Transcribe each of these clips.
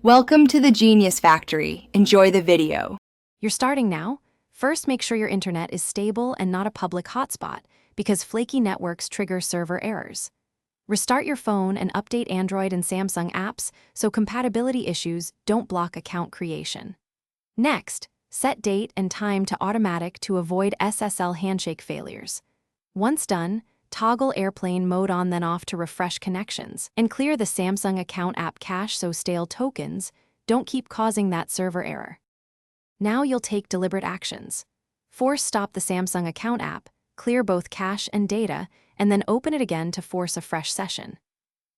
Welcome to the Genius Factory. Enjoy the video. You're starting now? First, make sure your internet is stable and not a public hotspot, because flaky networks trigger server errors. Restart your phone and update Android and Samsung apps so compatibility issues don't block account creation. Next, set date and time to automatic to avoid SSL handshake failures. Once done, toggle airplane mode on then off to refresh connections, and clear the Samsung account app cache so stale tokens don't keep causing that server error. Now you'll take deliberate actions. Force stop the Samsung account app, clear both cache and data, and then open it again to force a fresh session.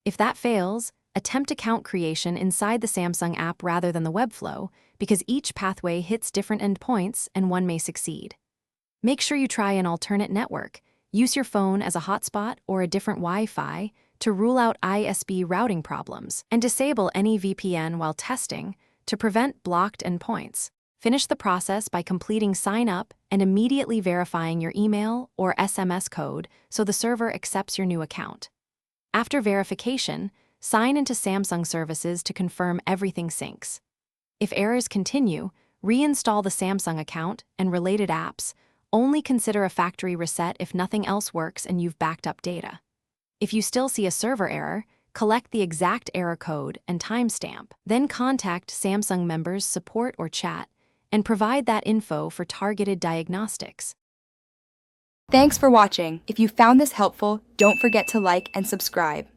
If that fails, attempt account creation inside the Samsung app rather than the web flow, because each pathway hits different endpoints and one may succeed. Make sure you try an alternate network. Use your phone as a hotspot or a different Wi-Fi to rule out ISP routing problems, and disable any VPN while testing to prevent blocked endpoints. Finish the process by completing sign up and immediately verifying your email or SMS code so the server accepts your new account. After verification, sign into Samsung services to confirm everything syncs. If errors continue, reinstall the Samsung account and related apps. Only consider a factory reset if nothing else works and you've backed up data. If you still see a server error, collect the exact error code and timestamp. Then contact Samsung members support or chat and provide that info for targeted diagnostics. Thanks for watching. If you found this helpful, don't forget to like and subscribe.